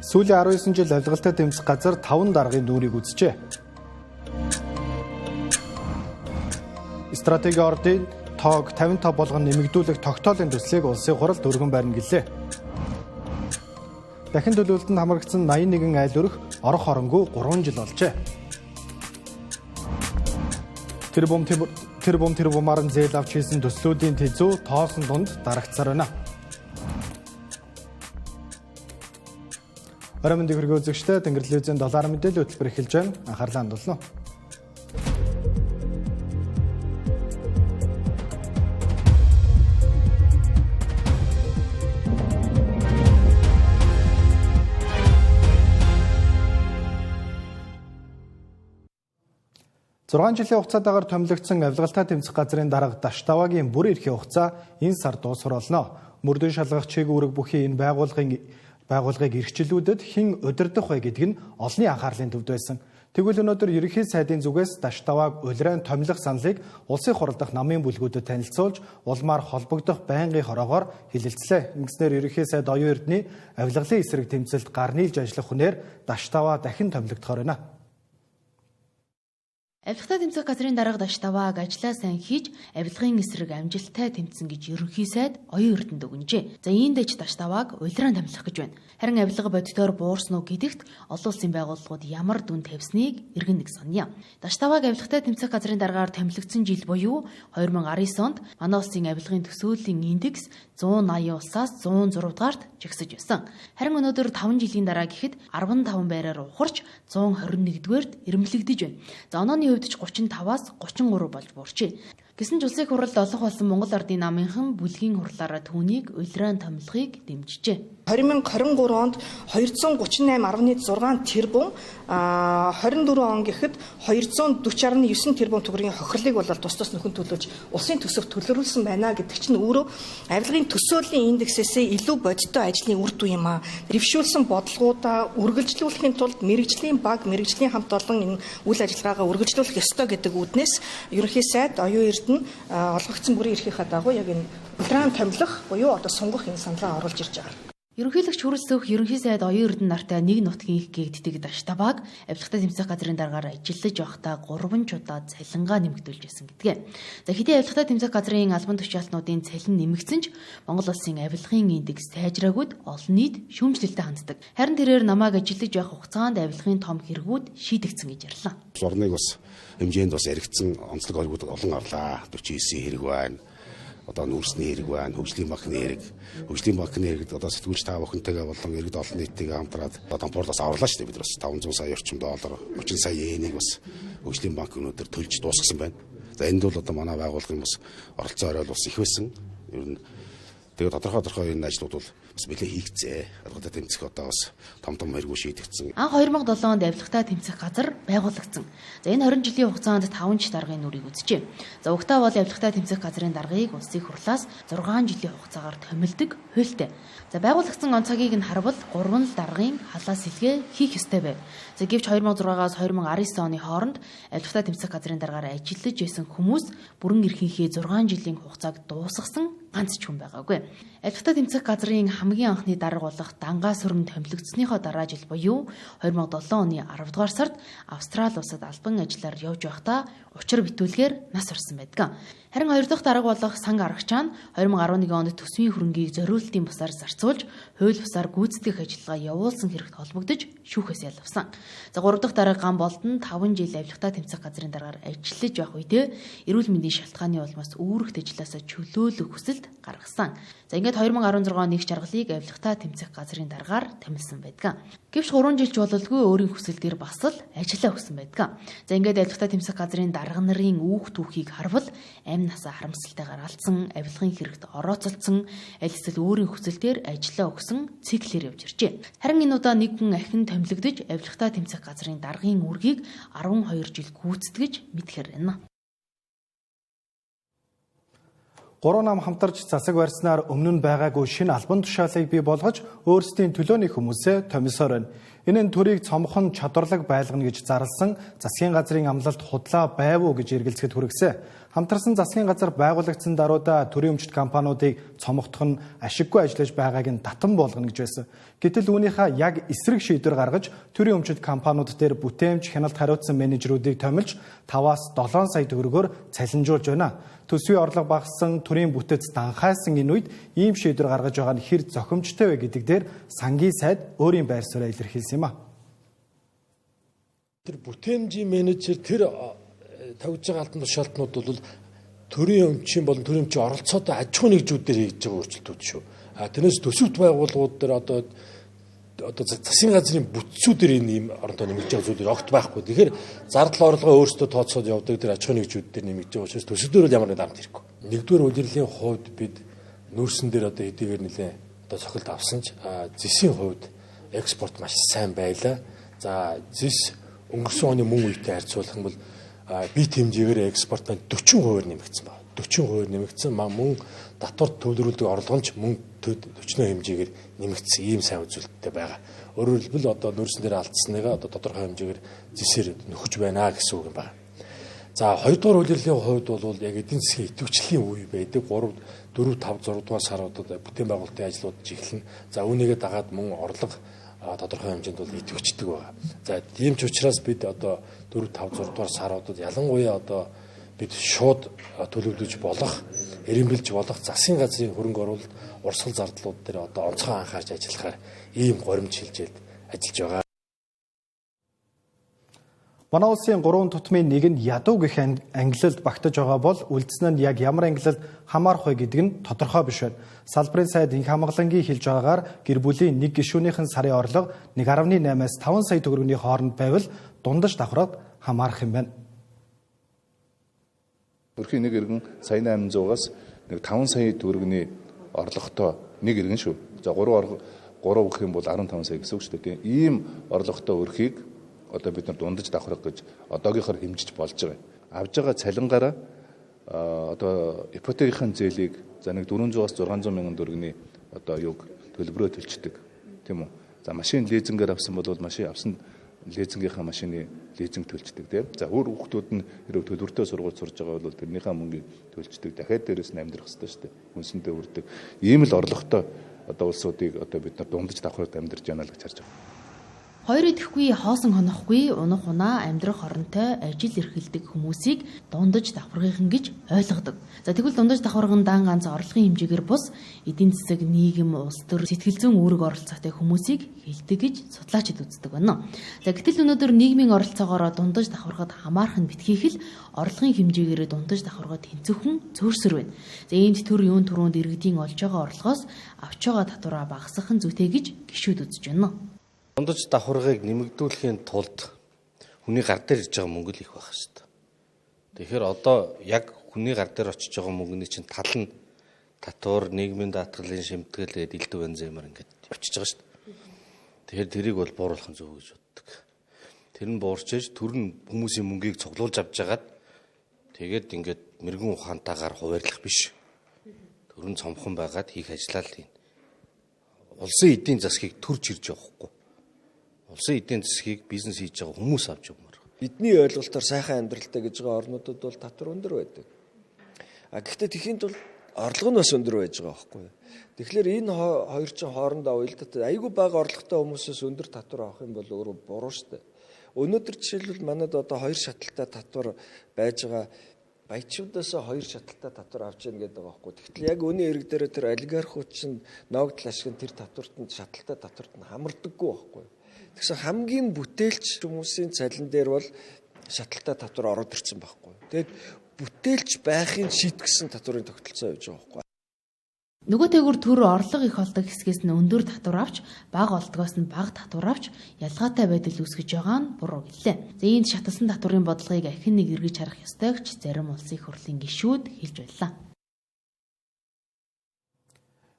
Сүүлийн 19 жил авилгалтай тэмцэх газар 5 даргын дүүрийг үзжээ. Стратеги ордын тоог 55 болгон нэмэгдүүлэх тогтоолын төслийг улсын хурал өргөн барина гэлээ. Дахин төлөвлөлтөнд хамрагдсан 81 айл өрх орох хоронгүй 3 жил болжээ. Тэр бумаар нь зээл авч хийсэн төслүүдийн тэзүү тоосон дунд дарагцсаар байна. Орой мэндийг хүргэн үзэгчтэй Тэнгэр телевизийн 7 мэдээлэл хөтөлбөр эхэлж байна. Анхаарлаа хандуулна. Зургаан жилийн хугацаатаагаар томилогдсон авилгалтай тэмцэх газрын дарга Даштавагийн бүр эрхийн хугацаа энэ сар дуусгар болно. Мөрдөн шалгах чиг үүрэг бүхий энэ байгууллагыг эрхчлүүлүүдэд хэн удирдах вэ гэдг нь олонний анхаарлын төвд байсан. Тэгвэл өнөөдөр ерөнхий сайдын зүгээс Даштаваг улиран томилох саналыг улсын хурал дахь намын бүлгүүдэд танилцуулж, улмаар холбогдох байнгын хороогоор хэлэлцлээ. Ингэснээр ерөнхий сайд оюун эрдэнэ авилгалын эсрэг тэмцэлд гар нийлж ажиллах хүнээр Даштава дахин томилогдохоор байна. Авилгатай тэмцэх газрын дарга Даштаваг ажлаа сайн хийж авилгын эсрэг амжилттай тэмцэн гэж ерөнхий сайд оюун эрдэнэд өгнөжээ. За ийм дэч Даштаваг улиран томилох гэж байна. Харин авилга бодитоор буурсан уу гэдэгт олон улсын байгууллагууд ямар дүн тавьсныг иргэн нэг сонё. Даштаваг авилгатай тэмцэх газрын даргаар томилогдсон жил буюу 2019 онд манай улсын авилгын төсөөлийн индекс 180 улсаас 106 дугаарт жигсэж байсан. Харин өнөөдөр 5 жилийн дараа гэхэд 15 байраар ухарч 121-р ирэмблэгдэж байна. За онооны хувьд ч 35-аас 33 болж буурчээ. Гэсэн ч улсын хуралд олох болсон Монгол Ардын намынхан бүлгийн хурлаараа түүнийг улиран томилохыг дэмжижээ. 2023 онд 238.6 тэрбум 24 он гэхэд 240.9 тэрбум төгрөгийн хохирлыг бол тус нөхөн төлөж улсын төсөвт төлөрүүлсэн байна гэдэг чинь өөрөө авилгын төсөөлийн индексээсээ илүү бодиттой ажлын үр дүн юм а. Дэвшүүлсэн бодлогуудаа үргэлжлүүлэхийн тулд мэрэгжлийн баг, мэрэгжлийн хамт олон энэ үйл ажиллагаагаа үргэлжлүүлэх ёстой гэдэг үүднээс ерөнхий сайд оюун эрдэнэ олгогдсон бүрийн эрхийнхаа дагуу яг энэ улиран томилох буюу одоо сунгах энэ саналаа оруулж ирж байгаа. Ерөнхийлөгч хүрэлцэх ерөнхий сайд оюун эрдэнэ нартай нэг нутгийн их гэгддэг Даштаваг авилгатай тэмцэх газрын даргаар ажиллаж явахдаа 3 чудаа цалингаа нэмэгдүүлж байсан гэдгээ. За хэдий авилгатай тэмцэх газрын албан тушаалтнуудын цалин нэмэгдсэн ч Монгол улсын авилгын индекс сайжраагүйд олон нийт шүүмжлэлтэй ханддаг. Харин тэрээр намайг ажиллаж явах хугацаанд авилгын том хэрэгүүд шийдэгдсэн гэж ярьлаа. Орныг бас хэмжээнд бас яригдсан онцлог оргууд олон гарлаа. 49 хэрэг байна. Одоо нүүрсний хэрэг байна, хөгжлийн банкны хэрэг. Хөгжлийн банкны хэрэгд одоо сэтгүүлч та бүхэнтэйгээ болон иргэд олон нийттэйгээ хамтраад Тампуурд бас аварлаа шүү дээ бид бас 500 сая орчим доллар, 30 сая йенийг бас хөгжлийн банк өнөөдөр төлж дуусгасан байна. За энд бол одоо манай байгууллагын бас оролцоо орой бас их байсан. Ер нь тэгээд тодорхой энэ ажлууд бол бас нэлээд хийгцээ. Авилгатай тэмцэх одоо бас том хэрэггүй шийдэгдсэн. Анх 2007 онд авилгатай тэмцэх газар байгуулагдсан. За энэ 20 жилийн хугацаанд 5 ч даргын нүрийг үзжээ. За угтаа бол авилгатай тэмцэх газрын даргаыг улсын хурлаас 6 жилийн хугацаагаар томилдог хуультай. За байгуулагдсан онцогийг нь харвал 3 л даргын халаас сэлгээ хийх ёстой байв. За гэвч 2006-аас 2019 оны хооронд авилгатай тэмцэх газрын даргаараа ажиллаж байсан хүмүүс бүрэн эрхийнхээ 6 жилийн хугацааг дуусгасан ганц ч хүн байгаагүй. Авилгатай тэмцэх газрын хамгийн анхны дарга болох Дангаас хөрөн томилогдсныхоо дараа жил буюу 2007 оны 10 дугаар сард Австрали улсад албан ажиллаар явж байхдаа учир битүүлгээр нас орсон байдаг. Харин хоёр дахь дарга болох Санг Аргачаан 2011 онд төсвийн хөрөнгийг зориултын бусаар зарцуулж, хууль бусаар гүйцэтгэх ажиллагаа явуулсан хэрэгт холбогдож шүүхээс ялвсан. За гурав дахь дарга Ган Болдон 5 жил авилгатай тэмцэх газрын даргаар ажиллаж байх үедээ эрүүл мэндийн шалтгааны улмаас үүрэгт ажилласаа чөлөөлөх хүсэлт гаргасан. За ингээд 2016 оны их жаргалыг авилгатай тэмцэх газрын даргаар томилсон байдаг. Гэвч 3 жилч бололгүй өөрийн хүсэл дээр бас л ажиллаа өгсөн байдаг. За ингээд авилгатай тэмцэх газрын дарга нарын үүх түүхийг харвал амь насаа харамсалтайгаар алдсан, авилгын хэрэгт орооцолцсон, аль эсвэл өөрийн хүсэл дээр ажиллаа өгсөн циклээр явж иржээ. Харин энэ удаа нэг хүн ахин томилогдож авилгатай тэмцэх газрын даргын үүргийг 12 жил гүйцэтгэж мэдхээр байна. 3 нам хамтарч засаг барьснаар өмнө нь байгаагүй шинэ албан тушаалыг бий болгож өөрсдийн төлөөний хүмүүсээ томилсоор байна. Энэ нь төрийг цомхон чадварлаг байлгана гэж зарласан засгийн газрын амлалт худлаа байв уу гэж эргэлзэхэд хүргэсэн. Хамтарсан засгийн газар байгуулагдсан даруйда төрийн өмчит компаниудыг цомогдох нь ашиггүй ажиллаж байгааг нь татан болгоно гэж байсан. Гэтэл үүнийхээ яг эсрэг шийдвэр гаргаж төрийн өмчит компаниуд дээр бүтээмж хяналт хариуцсан менежерүүдийг томилж 5-7 сая төгрөгөөр цалинжуулж байна. Төсвийн орлого багассан төрийн бүтэц данхайсан энэ үед ийм шийдвэр гаргаж байгаа нь хэр зохимжтой вэ гэдэг дээр сангийн сайд өөрийн байр суурийг илэрхийлсэн юм а. Тэр бүтээмжийн менежер тэр тавьж байгаа албан тушаалтнууд бол төрийн өмчийн болон төрийн өмчийн оролцоотой аж ахуйн нэгжүүдээр хийж байгаа өөрчлөлтүүд шүү. Тэрнээс төсөвт байгууллагууд дээр одоо засгийн газрын бүтцүүдээр энэ ийм оронтой нэмэгдэж байгаа зүйлүүд огт байхгүй. Тэгэхээр зардал орлогоо өөрсдөө тооцоод явдаг тэр аж ахуйн нэгжүүдээр нэмэгдэж байгаа учраас төсөвдөр бол ямар нэг дарамт хэрэггүй. Нэгдүгээр улирлын хувьд бид нүүрсэн дээр одоо хэдийгээр нэлээд одоо цохилт авсан ч зэсийн хувьд экспорт маш сайн байлаа. За зэс өнгөрсөн оны мөн үетэй харьцуулах юм бол бит хэмжээгээр экспорт маань 40% нэмэгдсэн байна. 40% нэмэгдсэн. Мөн татвар төвлөрүүлдэг орлого нь мөн 40% хэмжээгээр нэмэгдсэн ийм сайн үзүүлэлттэй байгаа. Өөрөөр хэлбэл одоо нүүрсэн дээр алдсаныгаа одоо тодорхой хэмжээгээр зэсээр нөхөж байна гэсэн үг юм байна. За хоёрдугаар улирлын хувьд бол яг эдийн засгийн идэвхжлийн үе байдаг. 3, 4, 5, 6 дугаар саруудад бүтээн байгуулалтын ажлууд жиглэн. За үүнийгээ дагаад мөн орлого тодорхой хэмжээнд бол идэвхждэг байгаа. За тийм ч учраас бид одоо 4, 5, 6 дугаар саруудад ялангуяа одоо бид шууд төлөвлөж болох, эренбэлж болох засгийн газрын хөрөнгө оруулалт, урсгал зардлууд дээр одоо онцгой анхаарч ажиллахаар ийм горимж хилжээд ажиллаж байгаа. Манай улсын 3 тутмын нэг нь ядуу гэх ангилалд багтаж байгаа бол үлдсэн нь яг ямар ангилалд хамаарах вэ гэдэг нь тодорхой биш байна. Салбарын сайд инх хамгаалангийн хэлж байгаагаар гэр бүлийн нэг гишүүнийхэн сарын орлого 1.8-аас 5 сая төгрөгийн хооронд байвал дундаж давхраад хамаарах юм байна. Өрхийн нэг иргэн сая 800-аас 5 сая төгрөгийн орлоготой нэг иргэн шүү. За 3 гэх юм бол 15 сая гэсэн үг шүү дээ. Ийм орлоготой өрхийг одоо бид нар дундаж давхрах гэж одоогийнхоор хэмжиж болж байгаа. Авж байгаа цалингаараа одоо ипотекийн зээлийг за нэг 400-аас 600 мянган төгрөгийн одоо юг төлбөрөө төлчдөг тийм үү. За машин лизингээр авсан бол машин авсан лизингийнхаа машины лизинг төлчдөг тийм. За өөр хүүхдүүд нь хэрэг төлбөртэй сургууль сурж байгаа бол тэрнийхээ мөнгийг төлчдөг. Дахиад дээрээс нь амьдрах хэрэгтэй шүү дээ. Хүнсэндээ хүрдэг. Ийм л орлоготой одоо улсуудыг одоо бид нар дундаж давхраад амьдарч байна л гэж харж байгаа. Хоёр идэхгүй, хоосон хонохгүй, унах унаа амьдрах оронтой ажил эрхэлдэг хүмүүсийг дундаж давхаргын гэж ойлгодог. За тэгвэл дундаж давхаргын дан ганц орлогын хэмжээгээр бус эдийн засаг, нийгэм, улс төр сэтгэл зүйн үүрэг оролцоотой хүмүүсийг хэлдэг гэж судлаачид үздэг байна. За гэтэл өнөөдөр нийгмийн оролцоогоор дундаж давхаргад хамаарах нь битгийх л орлогын хэмжээгээр дундаж давхаргад тэнцвэрхэн зөөрсөр байна. За иймд төр юун түрүүнд иргэдийн олж байгаа орлогоос авч байгаа татвараа багасгах нь зүйтэй гэж гишүүд үзэж байна. Дундаж давхаргыг нэмэгдүүлэхийн тулд хүний гар дээр ирж байгаа мөнгө л их байх шүү дээ. Тэгэхээр одоо яг хүний гар дээр очиж байгаа мөнгөний чинь тал нь татвар, нийгмийн даатгалын шимтгэл гэдэг элдв бензинээр ингээд очиж байгаа шүү дээ. Тэгэхээр тэрийг бол бууруулах нь зөв гэж боддог. Тэр нь буурч ээж төр нь хүмүүсийн мөнгийг цуглуулж авч жагаад тэгээд ингээд мэрэгэн ухаантайгаар хуваарлах биш. Төр нь цомхон байгаад хийх ажиллаа л юм. Улсын эдийн засгийг төрж ирж явахгүй. Улсын эдийн засгийг бизнес хийж байгаа хүмүүс авч явмаар. Бидний ойлголтоор сайхан амьдралтай гэж байгаа орнуудад бол татвар өндөр байдаг. Гэхдээ тэхийн тулд орлого нь бас өндөр байж байгаа байхгүй юу. Тэгэхээр энэ хоёр чинь хоорондоо уялдаад айгүй бага орлоготой хүмүүсээс өндөр татвар авах юм бол өөрөө буруу шүү дээ. Өнөөдөр жишээлбэл манайд одоо хоёр шаталтай татвар байж байгаа. Баячуудаас хоёр шаталтай татвар авч яана гэдэг байгаа байхгүй. Тэгэхээр яг өнөө эрэг дээр тэр олигархууд чинь ноогдол ашиг тэр татвартанд шаталтай татварт нь хамардаггүй байхгүй. Тэгсэн хамгийн бүтээлч хүмүүсийн цалин дээр бол шаталтай татвар ороод ирсэн байхгүй. Тэгэд бүтээлч байхын шийтгсэн татварын тогтолцоо явж байгаа байхгүй. Нөгөө тэгүр төр орлого их олдог хэсгээс нь өндөр татвар авч, бага олдгоос нь бага татвар авч ялгаатай байдал үүсгэж байгаа нь буруу гэлээ. За энд шаталсан татварын бодлогыг ахин нэг эргэж харах ёстой гэж зарим улсын их хурлын гишүүд хэлж байлаа.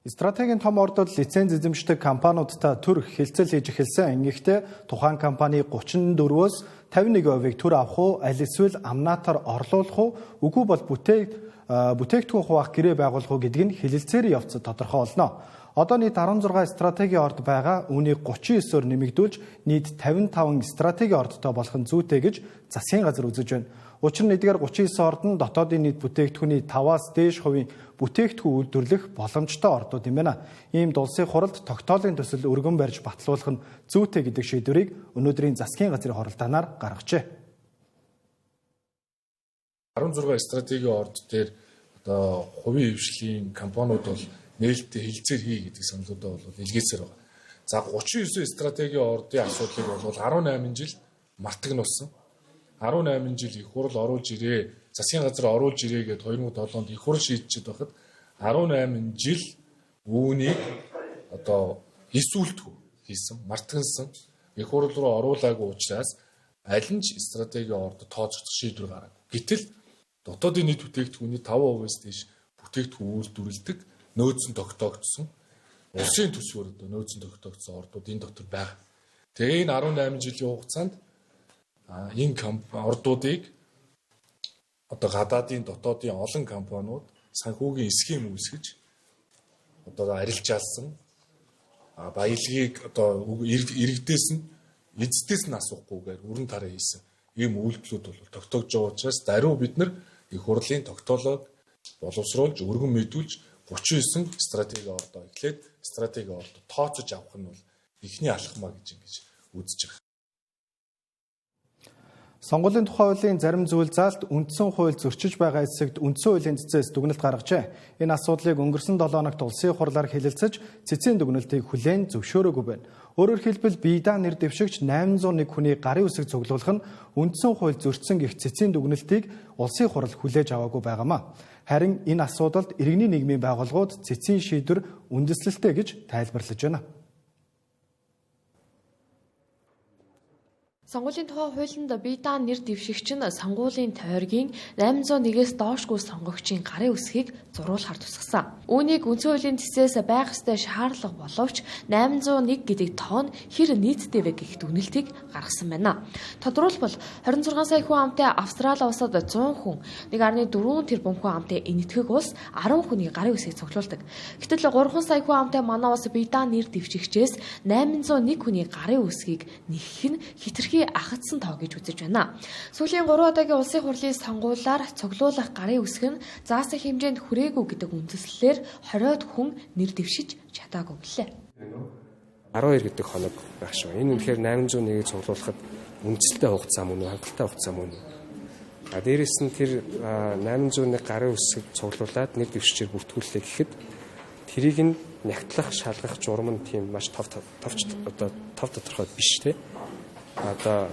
Стратегийн том ордод лиценз эзэмшдэг компаниудтай төр хэлцэл хийж эхэлсэн. Ингэхдээ тухайн компани 34-өөс 51%-ийг төр авах уу, аль эсвэл амнаатаар орлуулах уу, үгүй бол бүтээгдэхүүн хуваах гэрээ байгуулах уу гэдг нь хэлэлцээр явцад тодорхой болно. Одоо нийт 16 стратегийн орд байгаа. Үүнийг 39-оор нэмэгдүүлж нийт 55 стратегийн ордтой болох нь зүйтэй гэж засгийн газар үзэж байна. Учир нь эдгээр 39 орд нь дотоодын нийт бүтээгдэхүүний 5-аас дээш хувийн бүтээгдэхүүн үйлдвэрлэх боломжтой ордууд юм байна. Иймд улсын хуралд тогтоолын төсөл өргөн барьж батлуулах нь зүйтэй гэдэг шийдвэрийг өнөөдрийн засгийн газрын хоролтооноор гаргажээ. 16 стратегийн орд дээр одоо хувийн хвшлийн компаниуд бол нээлттэй хилцээр хий гэдэг саналуудаа бол илгээсээр байгаа. За 39 стратегийн ордын асуудлыг бол 18 жил мартагнуулсан. 18 жил их хурал оруулж ирээ, засгийн газар оруулж ирээ гэд 2007 онд их хурал шийдчихэд байхад 18 жил үүнийг одоо эсүүлтгүү хийсэн, мартагнсан. Их хурал руу оруулаагүй учраас аль нь стратегийн орд тооцох шийдвэр гаргав. Гэтэл дотоодын нийт бүтээгдэхүүний 5%-аас дээш бүтээгдэхүүн үйлдвэрлэдэг нөөцөн тогтоогдсон улсын төсвөр одоо нөөцөн тогтоогдсон ордууд энэ дотор байгаа. Тэгээ энэ 18 жилийн хугацаанд энэ ордуудыг одоо гадаадын дотоодын олон компаниуд санхүүгийн схем үүсгэж одоо арилжаалсан баялагийг одоо иргэдээс нь эздээс нь асуухгүйгээр өрн тараа хийсэн ийм үйлдэлүүд бол тогтоогдож байгаа учраас даруй бид нар их хурлын тогтоолоог боловсруулж өргөн мэдүүлж 39 стратеги ордоо эхлээд стратеги ордоо тооцож авах нь бол эхний алхмаа гэж ингэж үзэж байгаа. Сонгуулийн тухай хуулийн зарим зүйл заалт үндсэн хууль зөрчиж байгаа хэсэгт үндсэн хуулийн цэцээс дүгнэлт гаргажээ. Энэ асуудлыг өнгөрсөн 7 хоногт улсын хурлаар хэлэлцэж цэцийн дүгнэлтийг хүлээн зөвшөөрөөгүй байна. Өөрөөр хэлбэл биедаа нэр дэвшигч 801 хүний гарын үсэг цуглуулах нь үндсэн хууль зөрчсөн гэх цэцийн дүгнэлтийг улсын хурал хүлээж аваагүй байгаамаа. Харин энэ асуудалд иргэний нийгмийн байгууллагууд цэцийн шийдвэр үндэслэлтэй гэж тайлбарлаж байна. Сонгуулийн тухай хуулинд биедаа нэр дэвшигч нь сонгуулийн тойргийн 801-ээс доошгүй сонгогчийн гарын үсгийг зурулахаар тусгасан. Үүнийг үндсэн хуулийн цэцээс байх ёстой шаардлага боловч 801 гэдэг тоон хэр нийтдээ вэ гэх дүгнэлтийг гаргасан байна. Тодорхойлбол 26 сая хүн амтай Австрали улсад 100 хүн, 1.4 тэрбум хүн амтай энэтхэг улс 10 хүний гарын үсгийг цуглуулдаг. Гэтэл 3 сая хүн амтай манай улс биедаа нэр дэвшигчээс 801 хүний гарын үсгийг нэгэх нь хэтэрхий ахадсан тоо гэж үзэж байна. Сүүлийн 3 удаагийн улсын хурлын сонгуулиар цуглуулах гарын үсэг нь заасан хэмжээнд хүрээгүй гэдэг үндэслэлээр 20-од хүн нэр дэвшиж чадаагүй гэлээ. 12 гэдэг хоног байх шүү. Энэ үнэхээр 801-ийг цуглуулахад үндэслэлтэй хугацаа мөн үү, хангалттай хугацаа мөн үү? Дээрээс нь тэр 801 гарын үсэг цуглуулад нэр дэвшичээр бүртгүүллээ гэхэд тэрийг нь нягтлах, шалгах журам нь тийм маш тов тодорхой биш те. Одоо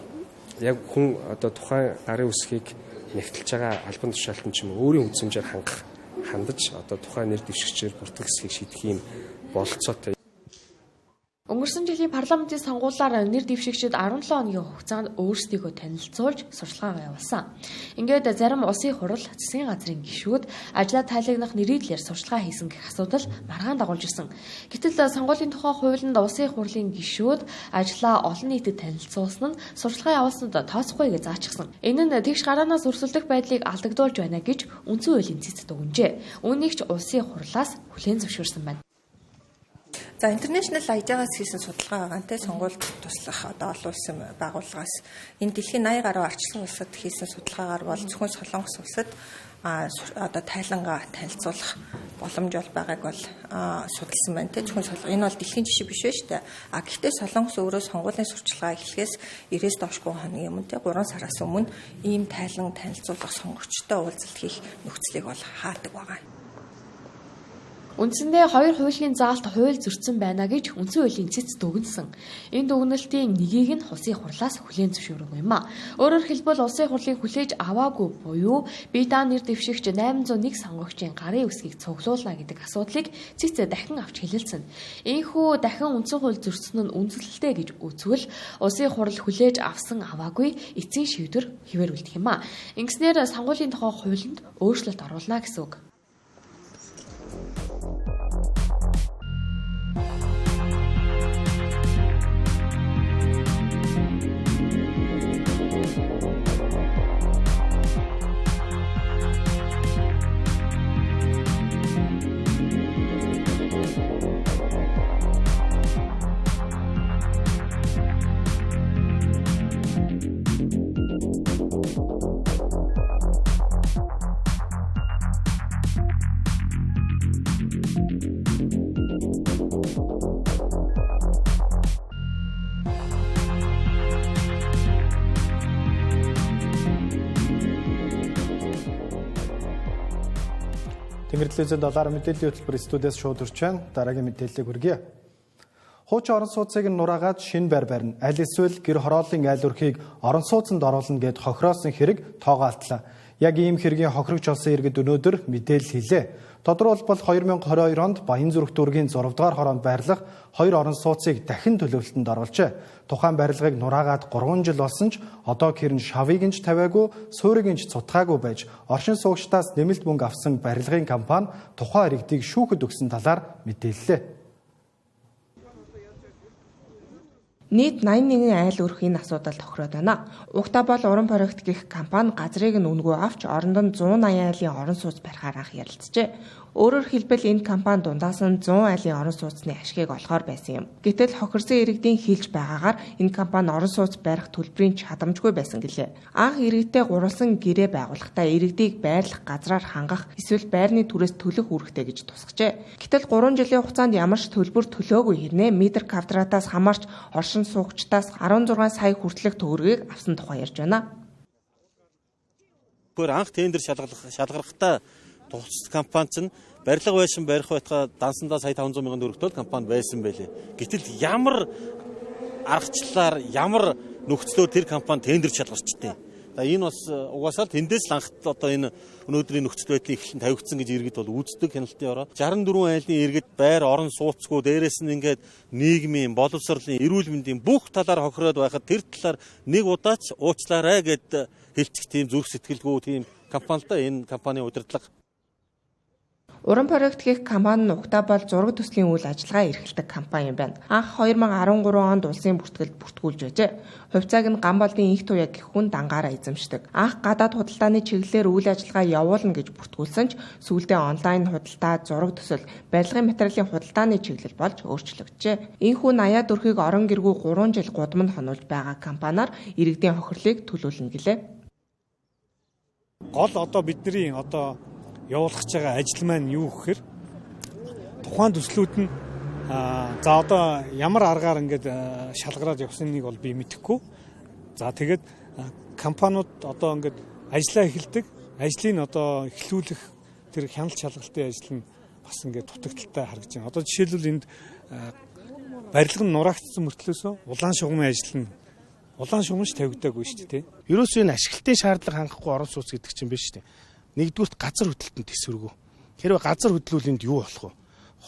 яг хүн одоо тухайн гарын үсгийг нягтлж байгаа албан тушаалтан ч юм уу өөрийн үзмжээр хандаж одоо тухайн нэр дэвшигчээр бүртгэх хэсгийг шийдэх юм бололцоотой. Өнгөрсөн жилийн парламентын сонгуулиар нэр дэвшигчид 17 хоногийн хугацаанд өөрсдийгөө танилцуулж сурчлагаа явуулсан. Ингээд зарим улсын хурал, засгийн газрын гишүүд ажлаа тайлагнах нэрийдлэр сурчлагаа хийсэн гэх асуудал маргаан дагуулж ирсэн. Гэтэл сонгуулийн тухай хуулинд улсын хурлын гишүүд ажлаа олон нийтэд танилцуулсан нь сурчлагаа явуулсанд тооцохгүй гэж заачсан. Энэ нь тэгш гараанаас өрсөлдөх байдлыг алдагдуулж байна гэж үндсэн хуулийн цэцэд өгнжээ. Үүнийг ч улсын хурлаас хүлээн зөвшөөрсөн байна. За International IDEA-гаас хийсэн судалгаа байгаа нэ сонгуульд туслах одоо олон улсын байгууллагаас энэ дэлхийн 80 гаруй арчлан улсад хийсэн судалгаагаар бол зөвхөн Солонгос улсад одоо тайлангаа танилцуулах боломж бол байгааг бол судалсан байна те зөвхөн энэ бол дэлхийн жишээ биш шүү дээ. Гэхдээ Солонгос өөрөө сонгуулийн сурчлагаа эхлэхээс 90-с доошгүй хоногийн өмнө те 3 сараас өмнө ийм тайлан танилцуулах сонгогчтой уулзалт хийх нөхцөлийг бол хаадаг байгаа. Үндсэндээ хоёр хуулийн заалт хууль зөрчсөн байна гэж үндсэн хуулийн цэц дүгнсэн. Энэ дүгнэлтийн нэгийг нь улсын хурлаас хүлээн зөвшөөрөв юм а. Өөрөөр хэлбэл улсын хурлыг хүлээж аваагүй буюу биедаа нэр дэвшигч 801 сонгогчийн гарын үсгийг цуглуулна гэдэг асуудлыг цэц дахин авч хэлэлцэн. Ийхүү дахин үндсэн хууль зөрчсөн нь үндэслэлтэй гэж үзвэл улсын хурал хүлээж авсан аваагүй эцсийн шийдвэр хэвээр үлдэх юм а. Ингэснээр сонгуулийн тухай хуулинд өөрчлөлт оруулна гэсэн үг. Тэмдэглэлээс доллар мэдээллийн хөтөлбөр студиэс шууд хүрч байна. Дараагийн мэдээллийг хүргье. Хуучин орон сууцыг нураагаад шинэ байр барина. Аль эсвэл гэр хорооллын айл өрхийг орон сууцанд оруулна гэд хохироосон хэрэг тоогоолтлаа. Яг ийм хэргийн хохирогч болсон иргэд өнөөдөр мэдээлэл хэлээ. Тодорхойлбол 2022 онд Баянзүрх дүүргийн 6 дугаар хороонд байрлах 2 орон сууцыг дахин төлөвлөлтөнд оруулжээ. Тухайн барилгыг нураагаад 3 жил болсон ч одоо гэр нь шавыг нь ч тавиагүй, суурийг нь ч цутгаагүй байж оршин суугчдаас нэмэлт мөнгө авсан барилгын компани тухайн иргэдийг шүүхэд өгсөн талаар мэдээллээ. Нийт 81 айл өрх энэ асуудалд тохироод байна. Угтаа бол Уран проект гэх компани газрыг нь үнэгүй авч оронд нь 180 айлын орон сууц барихаар анх ярилцжээ. Өөрөөр хэлбэл энэ компани дундаас нь 100 айлын орон сууцны ашгийг олохоор байсан юм. Гэтэл хохирсон иргэдийн хэлж байгаагаар энэ компани орон сууц барих төлбөрийн чадамжгүй байсан гэлээ. Анх иргэдтэй гурвалсан гэрээ байгуулахдаа иргэдийг байрлах газраар хангах эсвэл байрны түрээс төлөх үүрэгтэй гэж тусгажээ. Гэтэл 3 жилийн хугацаанд ямар ч төлбөр төлөөгүй хэрнээ метр квадратаас хамаарч оршин суугчдаас 16 сая хүртэлх төгрөгийг авсан тухай ярьж байна. Анх тендер шалгарахдаа тусц компани чинь барилга байшин барих байтугай дансандаа сая 500 мянган төгрөгтэй компани байсан байлээ. Гэтэл ямар аргачлалаар ямар нөхцлөөр тэр компани тендер шалгарчтэй. Энэ бас угаасаа тэндээс л анх одоо энэ өнөөдрийн нөхцөл байдлыг эхлэн тавигдсан гэж иргэд бол үздэг хяналтын ороо. 64 айлын иргэд байр орон сууцгүй дээрээс нь ингээд нийгмийн боловсролын эрүүл мэндийн бүх талаар хохироод байхад тэр талаар нэг удаач уучлаарай гэд хэлчих тийм зүрх сэтгэлгүй тийм компани л да энэ компанийн удирдлага. Уран проект гэх компани нь угтаа бол зураг төслийн үйл ажиллагаа эрхэлдэг компани юм байна. Анх 2013 онд улсын бүртгэлд бүртгүүлж байжээ. Хувьцааг нь Гамболдын инх туяа гэх хүн дангаараа эзэмшдэг. Анх гадаад худалдааны чиглэлээр үйл ажиллагаа явуулна гэж бүртгүүлсэн ч сүүлдээ онлайн худалдаа, зураг төсөл, барилгын материалын худалдааны чиглэл болж өөрчлөгдөжээ. Энэ хүн аяад өрхийг орон гэргүй 3 жил гудамд хонуулж байгаа компаниар иргэдийн хохирлыг төлөвлөнө гэлээ. Гол одоо бидний явуулах байгаа ажил маань юу гэхээр тухайн төслүүд нь за одоо ямар аргаар ингээд шалгараад явсныг бол би мэдэхгүй. За тэгээд компаниуд одоо ингээд ажиллаа эхэлдэг. Ажлыг одоо эхлүүлэх тэр хяналт шалгалтын ажил нь бас ингээд дутагдaltaй харагдаж байна. Одоо жишээлбэл энд барилга нь нураагдсан мөртлөөсөө улаан шугамын ажил нь улаан шугамч тавигдаагүй шүү дээ. Ерөөсөө энэ ашиглалтын шаардлага хангахгүй орон сууц гэдэг чинь биш шүү дээ. Нэгдүгürt газар хөдлөлтөнд тэсвэргүй. Хэрвээ газар хөдлүүлэнд юу болох вэ?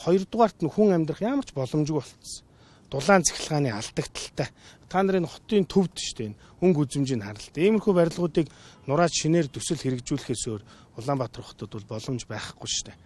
Хоёрдугаарт нь хүн амьдрах ямар ч боломжгүй болчихсон. Дулаан цахилгааны алдагдaltaй. Та нарын хотын төвд шүү дээ. Өнгө үзэмжийг харалтай. Иймэрхүү барилгуудыг нураад шинээр төсөл хэрэгжүүлэхээс өөр Улаанбаатар хотод бол боломж байхгүй шүү дээ.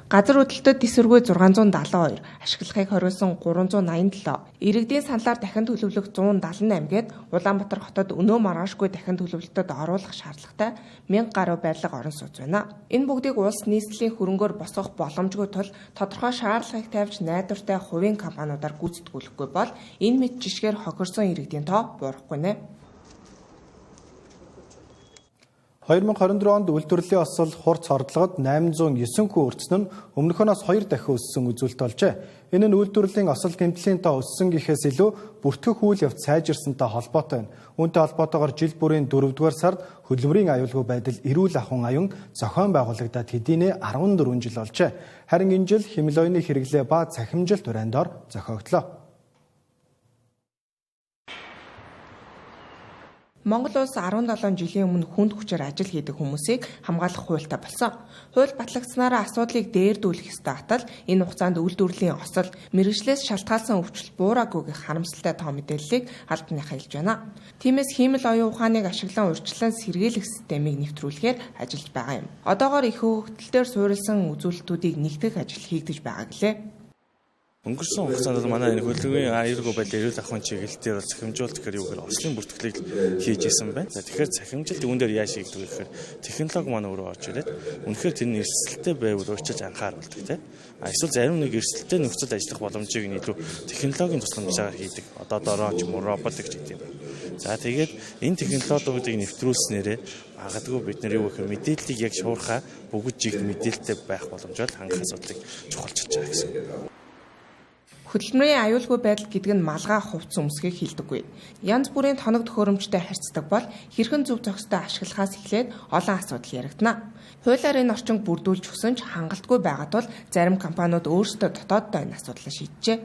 Газар хөдлөлтөд тэсвэргүй 672, ашиглахыг хориулсан 387, иргэдийн саналаар дахин төлөвлөх 178 гээд Улаанбаатар хотод өнөө маргаашгүй дахин төлөвлөлтөд оруулах шаардлагатай 1000 гаруй байрлал орон сууц байна. Энэ бүгдийг улс нийслэлийн хөрөнгөөр босгох боломжгүй тул тодорхой шаардлагыг тавьж найдвартай хувийн компаниудаар гүйцэтгүүлэхгүй бол энэ мэт жишгээр хохирсон иргэдийн тоо буурахгүй нэ. 2024 онд үйлдвэрлэлийн осол хурц хордлогод 809 хүн өртсөн нь өмнөхөөс 2 дахин өссөн үзүүлэлт болжээ. Энэ нь үйлдвэрлэлийн осол гэмтлийн тоо өссөн гэхээс илүү бүртгэх үйл явц сайжирсантай холбоотой байна. Үүнтэй холбоотойгоор жил бүрийн 4-р сард хөдөлмөрийн аюулгүй байдал эрүүл ахуйн аюун зохион байгуулагдаад хэдийнэ 14 жил болжээ. Харин энэ жил хэмэл оюуны хэрэглээ ба цахимжилт урайндор зохиогдлоо. Монгол улс 17 жилийн өмнө хүнд хүчээр ажил хийдэг хүмүүсийг хамгаалах хуультай болсон. Хууль батлагдсанаараа асуудлыг дээрдүүлэх ёстой атал энэ хугацаанд үйлдвэрлэлийн осол мэргэжлээс шалтгаалсан өвчл буураагүй гэх харамсалтай тоо мэдээллийг албаныхаа хэлж байна. Тиймээс хиймэл оюун ухааныг ашиглан урьдчилан сэргийлэх системийг нэвтрүүлэхээр ажиллаж байгаа юм. Одоогоор их хөвгөлтөөр суурилсан үзүүлэлтүүдийг нэгтгэх ажил хийгдэж байгаа гэлээ. Өнгөрсөн хугацаанд манай энэ хөдөлгөөний аюулгүй байдал эрүүл ахуйн чиглэлээр бол цахимжуулалт гэхээр юу гэхээр ослын бүртгэлийг хийж исэн байна. Тэгэхээр цахимжилт үүн дээр яаж хийгдэх вэ гэхээр технологи маань өөрөө орж ирээд үнэхээр тэр нь эрсдэлтэй байвал уучилж анхааруулдаг тийм. Эсвэл зарим нэг эрсдэлтэй нөхцөлд ажиллах боломжийг нь илүү технологийн тусламжаар хийдэг. Одоо дрон ч юм уу робот гэж гэдэг юм. За тэгээд энэ технологиудыг нэвтрүүлснээрээ магадгүй бид нар юу гэхээр мэдээллийг яг шуурхаа бүгд жиг мэдээлэлтэй байх боломжоор хангах асуудлыг чухалчилж байгаа гэсэн. Хөдөлмөрийн аюулгүй байдал гэдэг нь малгай хувцс өмсөхийг хэлдэггүй. Янз бүрийн тоног төхөөрөмжтэй харьцдаг бол хэрхэн зөв зохистой ашиглахаас эхлээд олон асуудал яригдана. Хуулиар энэ орчинг бүрдүүлж өгсөн ч хангалтгүй байгаа тул зарим компаниуд өөрсдөө дотооддоо энэ асуудлаа шийджээ.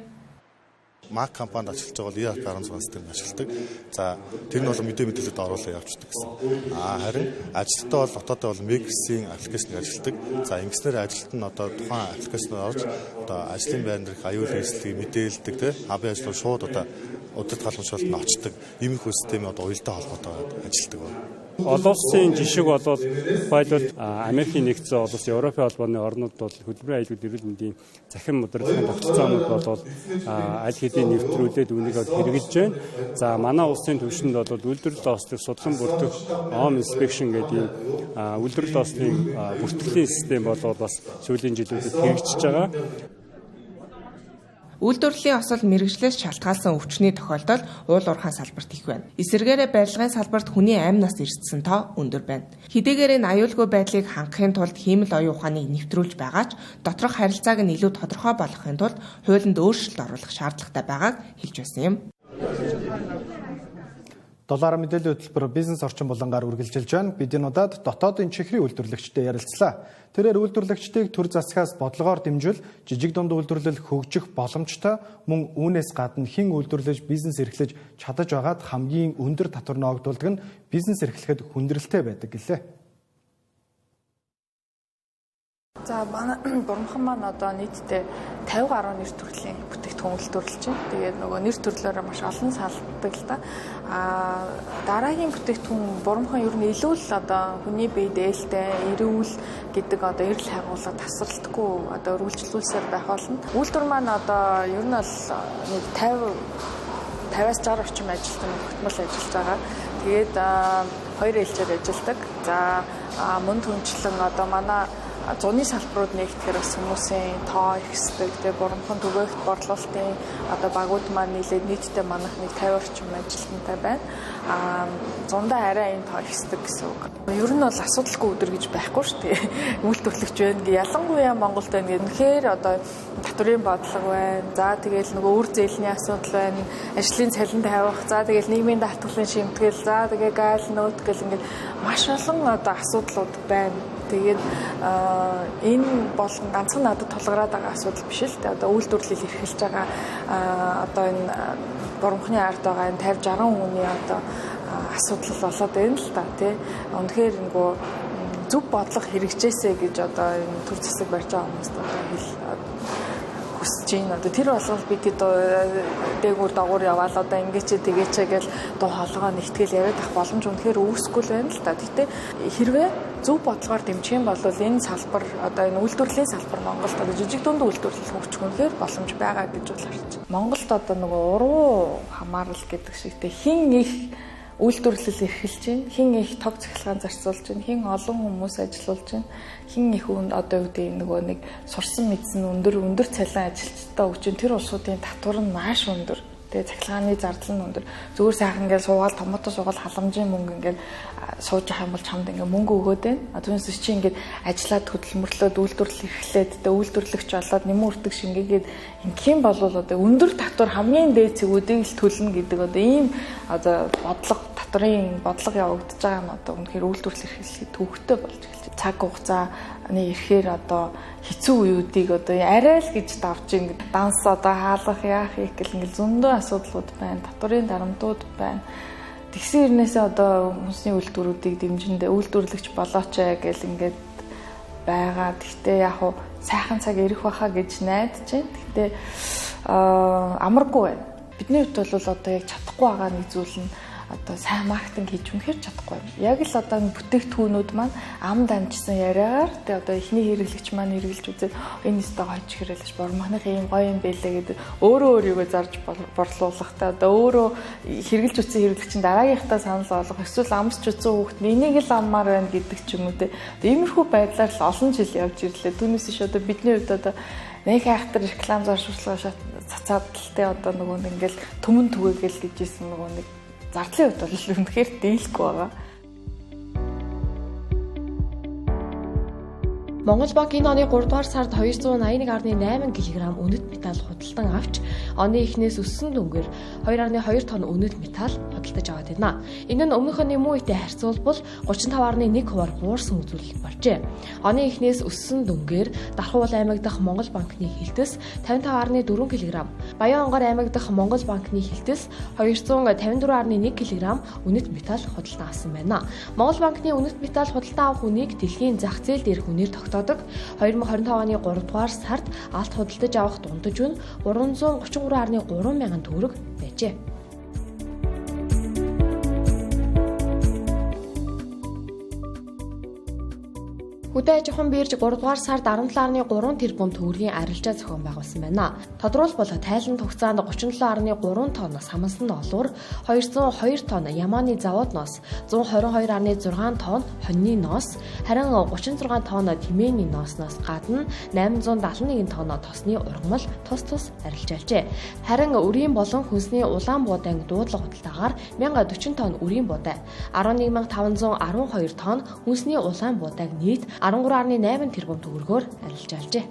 Мак компанид ажиллаж байгаа бол ER16 системийг ашигладаг. За тэр нь бол мэдээлэлд оруулаад явчихдаг гэсэн. Харин ажилтнаа бол дотооддоо бол Мегсийн аппликейшнийг ажилладаг. За ингэснээр ажилт нь одоо тухайн аппликейшнд орж одоо ажлын байр дээрх аюул хэрэгслийг мэдээлдэг те хавын ажлууд шууд одоо удирд халамжлалт нь очдог. Иймэрхүү системийн одоо уялдаа холбоотойгоор ажилладаг байна. Олон улсын жишг болоод байлбал Америкийн нэгдсэн улс, Европын холбооны орнууд бол хөдөлмөрийн аюулгүй эрүүл мэндийн захин удирдлагын тогтолцоонууд болоод аль хэдийн нэвтрүүлээд үүнийг хэрэгжилж байна. За манай улсын түвшинд бол үйлдвэрлэл ослыг судлан бүрдэх on inspection гэдэг үйлдвэрлэл ослын бүртгэлийн систем болоод бас сүүлийн жилүүдэд хэрэгжиж байгаа. Үйлдвэрлэлийн осол мэргэжлээс шалтгаалсан өвчний тохиолдол уул уурхай салбарт их байна. Эсвэргээрээ барилгын салбарт хүний амь нас эрсдсэн тоо өндөр байна. Хэдийгээр энэ аюулгүй байдлыг хангахын тулд хиймэл оюун ухааныг нэвтрүүлж байгаа ч доторх харилцааг нь илүү тодорхой болгохын тулд хуулинд өөрчлөлт оруулах шаардлагатай байгааг хэлж байсан юм. Доллар мэдээллийн хөтөлбөр бизнес орчин булангаар үргэлжилж байна. Бид энэ удаад дотоодын чихрийн үйлдвэрлэгчтэй ярилцлаа. Тэрээр үйлдвэрлэгчдийг төр засгаас бодлогоор дэмжүүл жижиг дунд үйлдвэрлэл хөгжих боломжтой мөн үүнээс гадна хэн үйлдвэрлэж бизнес эрхлэж чадаж байгаад хамгийн өндөр татвар ногдуулдаг нь бизнес эрхлэхэд хүндрэлтэй байдаг гэлээ. За манай Бурамхан маань одоо нийтдээ 50 гаруй нэр төрлийн бүтээгдэхүүн үйлдвэрлэж байна. Тэгээд нөгөө нэр төрлөөрөө маш олон салдаг л да. Дараагийн бүтээгдэхүүн Бурамхан ер нь илүү л одоо хүний бие дээлтэй, эрүүл гэдэг одоо эрүүл хайгуулга тасралтгүй одоо үргэлжлүүлсээр байх болно. Үйлдвэр маань одоо ер нь бол нэг 50-аас 60 орчим ажилтан тогтмол ажиллаж байгаа. Тэгээд хоёр ээлжээр ажилладаг. За мөн түнчлэн одоо манай зуны салбарууд нэгтгэхээр бас хүмүүсийн тоо ихсдэг. Тэгээ Бурамхан түгээгт борлуулалтын одоо багууд маань нийлээд нийтдээ манайх нэг 50 орчим ажилтнтай байна. Зундаа арай энэ тоо ихсдэг гэсэн үг. Ер нь бол асуудалгүй өдөр гэж байхгүй шүү дээ. Үйлдвэрлэгч байна. Ялангуяа Монголд байна гэдэг. Үнэхээр одоо татврын бодлого байна. За тэгээл нөгөө үр зээлний асуудал байна. Ажлын цалин тавих. За тэгээл нийгмийн даатгалын шимтгэл. За тэгээ гайл нөт гэл ингээд маш олон одоо асуудлууд байна. Тэгээд энэ бол ганцхан надад тулгараад байгаа асуудал биш л дээ. Одоо үйлдвэрлэл эрхэлж байгаа одоо энэ Бурамхны ард байгаа энэ 50-60 хүний одоо асуудал болоод байна л да тий. Үнэхээр нөгөө зөв бодлого хэрэгжээсэй гэж одоо энэ төр засаг барьж байгаа хүмүүст одоо хүсэж байна. Одоо тэр болгол бид дээгүүр дагуур яваал одоо ингэч тэгээч гэж дуу хоолойгоо нэгтгэл яриад ах боломж үнэхээр үүсэхгүй л байна л да. Гэтэ хэрвээ зөв бодлогоор дэмжих юм бол энэ салбар одоо энэ үйлдвэрлэлийн салбар Монголд одоо жижиг дунд үйлдвэрлэл хөгжих үнэхээр боломж байгаа гэж бол харж байна. Монголд одоо нөгөө уруу хамаарал гэдэг шигтэй хин их үйлдвэрлэл эрхэлж байна, хин их тог цахилгаан зарцуулж байна, хин олон хүмүүс ажилуулж байна, хин их одоо юу гэдэг нөгөө нэг сурсан мэдсэн өндөр цалин ажилчтай өгч байна. Тэр улсуудын татвар нь маш өндөр. Тэгээ цахилгааны зардал нь өндөр. Зүгээр сайхан ингээл суугаад томото суугаад халамжийн мөнгө ингээл сууж явах юм бол чамд ингээл мөнгө өгөөд байна. Түүнээс чи ингээд ажиллаад хөдөлмөрлөөд үйлдвэрлэл эрхлээд үйлдвэрлэгч болоод нэмэн үрдэг шингээгээд ингэх юм бол одоо өндөр татвар хамгийн дээд цэгүүдийг л төлнө гэдэг одоо ийм одоо татврын бодлого явагдаж байгаа нь одоо үнэхээр үйлдвэрлэл эрхлэхэд төвөгтэй болж эхэлж байна. Цаг хугацааны ирэхээр одоо хэцүү үеүүдийг одоо арай л гэж давж ингээд данс одоо хаалгах яах их гэл ингээд зөндөө асуудлууд байна. Татврын дарамтууд байна. Тэгсэн хэрнээсээ одоо хүмүүсийн үйлдвэрүүдийг дэмжиндээ үйлдвэрлэгч болооч гэл ингээд байгаа. Гэхдээ яг хуу сайхан цаг ирэх байхаа гэж найдаж байна. Гэхдээ амаргүй байна. Бидний хувьд бол одоо яг чадахгүй байгаа нэг зүйл нь одоо сайн маркетинг хийж үнэхээр чадахгүй юм. Яг л одоо бүтээгдэхүүнүүд маань ам дамжсан яриагаар тэгээ одоо эхний хэрэглэгч маань хэрэглэж үзээд энэ өстой гойч хэрэглэж Бурамханых ийм гоё юм бэлээ гэдэг өөрийгөө зарж борлуулахтай одоо өөрөө хэрэглэж үзсэн хэрэглэгчин дараагийнхтаа санал болгох эсвэл амсч үзсэн хүүхэд энийг л аммаар байна гэдэг ч юм уу те. Иймэрхүү байдлаар л олон жил явж ирлээ. Түүнээс иш одоо бидний хувьд одоо нэг хайхтар реклам заршуулга цацаад л те одоо нөгөө ингээл төмөн түгээгээл гэж ийсэн нөгөө нэг зардлын хувьд бол үнэхээр дийлэхгүй байгаа. Монгол банк энэ оны 3 дугаар сард 281.8 кг үнэт металл худалдан авч оны эхнээс өссөн дүнгээр 2.2 тонн үнэт металл худалдаж аваад байна. Энэ нь өмнөх оны мөн үетэй харьцуулбал 35.1%-аар буурсан үзүүлэлт болжээ. Оны эхнээс өссөн дүнгээр Дархуул аймаг дахь Монгол банкны хилтэс 55.4 кг, Баян-Онгор аймаг дахь Монгол банкны хилтэс 254.1 кг үнэт металл худалдан авсан байна. Монгол банкны үнэт металл худалдан авах үнийг дэлхийн зах зээл дээрх үнээр 2025 оны 3 дугаар сард алт худалдаж авах дундаж үн 333.3 мянган төгрөг байжээ. Хөдөө аж ахуйн бирж 3 дугаар сард 17.3 тэрбум төгрөгийн арилжаа зохион байгуулсан байна. Тодорхойлбол тайланд хугацаанд 37.3 тонноос хамаасан олуур, 202 тонн ямааны завуудноос, 122.6 тонн хоньны ноос, харин 36 тонн тэмээний ноосноос гадна 871 тонн тосны ургамал тус арилжаалжээ. Харин өрийн болон хүнсний улаан буудаан дуудлага худалдаагаар 1040 тонн өрийн буудай, 11,512 тонн хүнсний улаан буудааг нийт 13.8 тэрбум төгрөгөөр арилжаалжээ.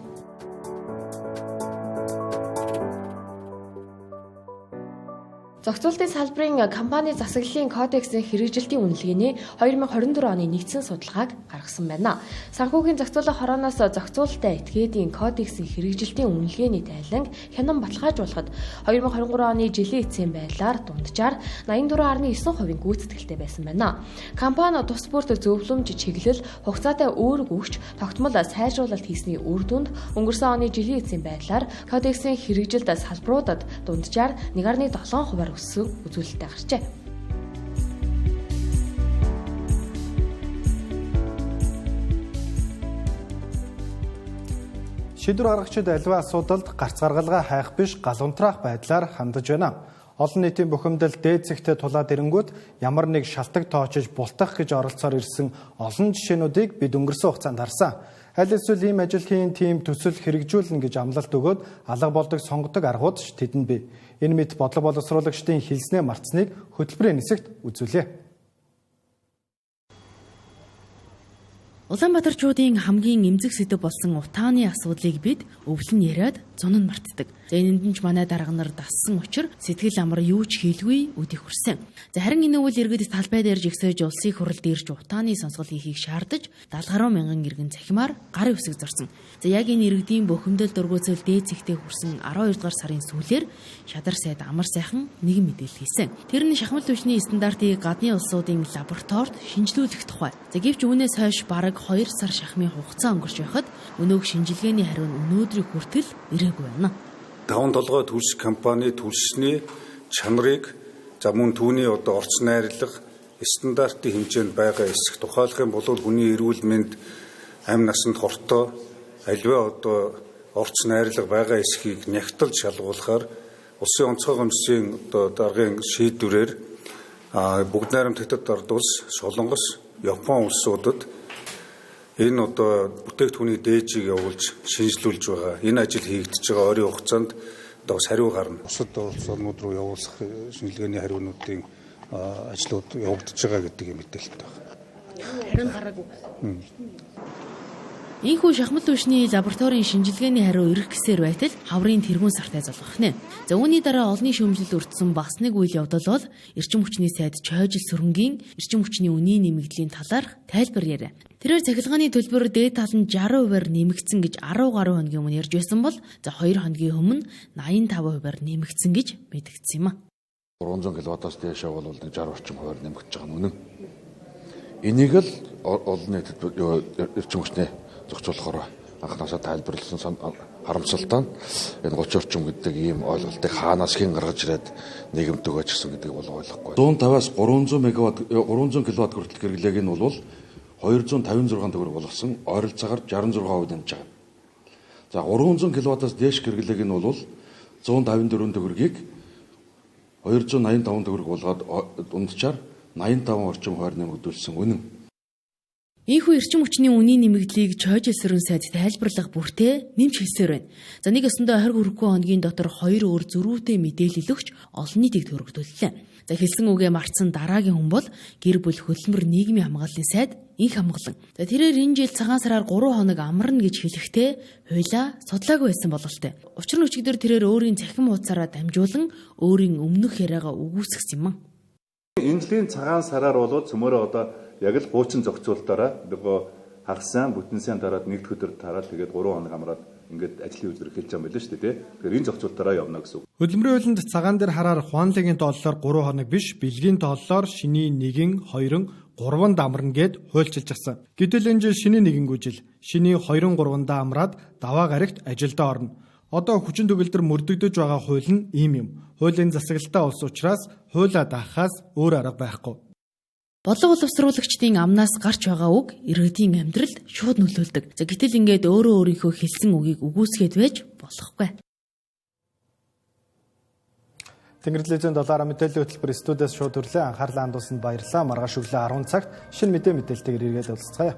Зохицуулалтын салбарын компани засаглалын кодексийн хэрэгжилтийн үнэлгээний 2024 оны нэгдсэн судалгааг гаргасан байна. Санхүүгийн зохицуулах хорооноос зохицуулалттай этгээдийн кодексийн хэрэгжилтийн үнэлгээний тайланг хянан баталгаажуулахад 2023 оны жилийн эцсийн байдлаар дунджаар 84.9% гүйцэтгэлтэй байсан байна. Компани тус бүрт зөвлөмж чиглэл хугацаатай өөрөг өгч тогтмол сайжруулалт хийсний үр дүнд өнгөрсөн оны жилийн эцсийн байдлаар кодексийн хэрэгжилт салбаруудад дунджаар 1.7% өссөн үзүүлэлттэй гарчээ. Шийдвэр гаргагчид аливаа асуудалд гарц гаргалгаа хайх биш гал унтраах байдлаар хандаж байна. Олон нийтийн бухимдал дээд зэгтээ тулаад ирэнгүүт ямар нэг шалтак тоочиж бултах гэж оролцоор ирсэн олон жишээнүүдийг бид өнгөрсөн хугацаанд харсан. Аль эсвэл ийм ажилтны тим төсөл хэрэгжүүлнэ гэж амлалт өгөөд алга болдог сонгодог аргууд тэдэнд бий. Энэ мэд бодлого боловсруулагчдын хэлснээ мартсныг хөтөлбөрийн нисэгт үзүүлээ. Улаанбаатарчуудын хамгийн эмзэг сэдэв болсон утааны асуудлыг бид өвлөн яриад зун нь мартдаг. За энэнд нь ч манай дарга нар дассан учир сэтгэл амар юу ч хийлгүй үдих хүрсэн. За харин энэ үйл иргэд талбай дээр жигсэж улсын хурлд ирж утааны сонсгол хийхийг шаардаж 70 гаруй мянган иргэн цахимаар гарын үсэг зорсон. За яг энэ иргэдийн бухимдал дургуутсал дээд зэгтээ хүрсэн 12 дугаар сарын сүүлээр Шадар сайд амар сайхан нэгэн мэдээлэл хийсэн. Тэр нь шахмал түвшний стандартыг гадны улсуудын лабораторид шинжилүүлэх тухай. За гэвч үүнээс хойш бараг 2 сар шахмын хугацаа өнгөрч байхад өнөөг шинжилгээний хариу нь өнөөдрийг хүртэл ирээгүй байна. 5 толгой төлс компани төлсний чанарыг за мөн түүний орц найрлага стандартын хэмжээнд байгаа эсэх тухайлах юм бол хүний эрүүл мэнд амь насанд хортой аливаа орц найрлага байгаа эсхийг нягтлж шалгуулахаар улсын онцгой комиссийн даргын шийдвэрээр бүгд найрамд хятад ард улс, Солонгос, Япон улсуудад энэ бүтээгдэхүүний дээжийг явуулж шинжилүүлж байгаа. Энэ ажил хийгдэж байгаа ойрын хугацаанд бас хариу гарна. Бусад улсууд руу явуулах шинжилгээний хариунуудын ажлууд явагдаж байгаа гэдэг юм мэдээлэлтэй байна. Харин гараагүй. Ийхүү шахмал түвшний лабораторийн шинжилгээний хариу ирэх гэсээр байтал хаврын тэргуун сартай залгах нэ. За үүний дараа олонний шүүмжлэлд өртсөн бас нэг үйл явдал бол эрчим хүчний сайд Чойжил Сүрэнгийн эрчим хүчний үнийн нэмэгдлийн талаарх тайлбар яриа. Тэрээр цахилгааны төлбөр дээд тал нь 60%-аар нэмэгдсэн гэж 10 гаруй хоногийн өмнө ярьж байсан бол за 2 хоногийн өмнө 85%-аар нэмэгдсэн гэж мэдгдсэн юм а. 300 кВт-аас дээш бол 60 орчим хувиар нэмэгдэж байгаа нь үнэн. Энийг л олон нийтэд эрчим хүчний зохицуулахаар анхнаасаа тайлбарласан харамсалтай нь энэ 30 орчим гэдэг ийм ойлголтыг хаанаас хэн гаргаж ирээд нийгэмд өгөөж гисэн гэдгийг бол ойлгохгүй. 150-аас 300 мегаватт 300 кВт хүртэл хэрэглээг нь бол 256 төгрөг болгосон ойролцоогоор 66% нэмж байгаа. За 300 кВт-аас дээш хэрэглээг нь бол 154 төгрөгийг 285 төгрөг болгоод дунджаар 85 орчим хувиар нэмэгдүүлсэн үнэн. Ийхүү эрчим хүчний үнийн нэмэгдлийг чойжилсрын сайд тайлбарлах бүртээ нэмж хэлсээр байна. За нэг өсөндөө 20 хүрэхгүй хоногийн дотор 2 өөр зөрүүтэй мэдээлэл өгч олон нийтийг төрөгдүүллээ. За хэлсэн үгээ мартсан дараагийн хүн бол гэр бүл хөдөлмөр нийгмийн хамгааллын сайд Инх Хамгалан. За тэрээр энэ жил цагаан сараар 3 хоног амарна гэж хэлэхдээ хуйлаа судлаагүй байсан бололтой. Учир нь өчигдөр тэрээр өөрийн цахим хуудасаараа дамжуулан өөрийн өмнөх яриагаа үгүйсгэсэн юм. Энэ жилийн цагаан сараар болоод цөмөрөө одоо яг л хуучин зохицуулалтаараа нөгөө хагас сайн бүтэн сайн дараад нэгд өдөр тараад тэгээд 3 хоног амраад ингээд ажлын үзэр эхэлж байгаа юм байна шүү дээ. Тэгэхээр энэ зохицуулалтаараа явна гэсэн үг. Хөдөлмөрийн хуулинд цагаан дээр хараар Хуанлагийн тооллоор 3 хоног биш, бэлгийн тооллоор шиний 1, 2, 3 амарна гэд хуульчилж гисэн. Гэтэл энэ жил шиний 1 жил, шиний 2, 3 амраад даваа гарагт ажилдаа орно. Одоо хүчин төгөлдөр мөрдөгдөж байгаа хууль нь ийм юм. Хуулийн засаглалтаа улс учраас хуулиа даахаас өөр арга байхгүй. Бодлого боловсруулагчдын амнаас гарч байгаа үг иргэдийн амьдралд шууд нөлөөлдөг. За гэтэл ингээд өөрөө өөрийнхөө хэлсэн үгийг үгүйсгээд байж болохгүй. Тэнгэр телевизийн 7 мэдээллийн хөтөлбөр студиэс шууд төрлөө анхаарлаа хандуулсанд баярлалаа. Маргааш өглөө 10 цагт шинэ мэдээлэлтэйгээр иргэд уулзцгаая.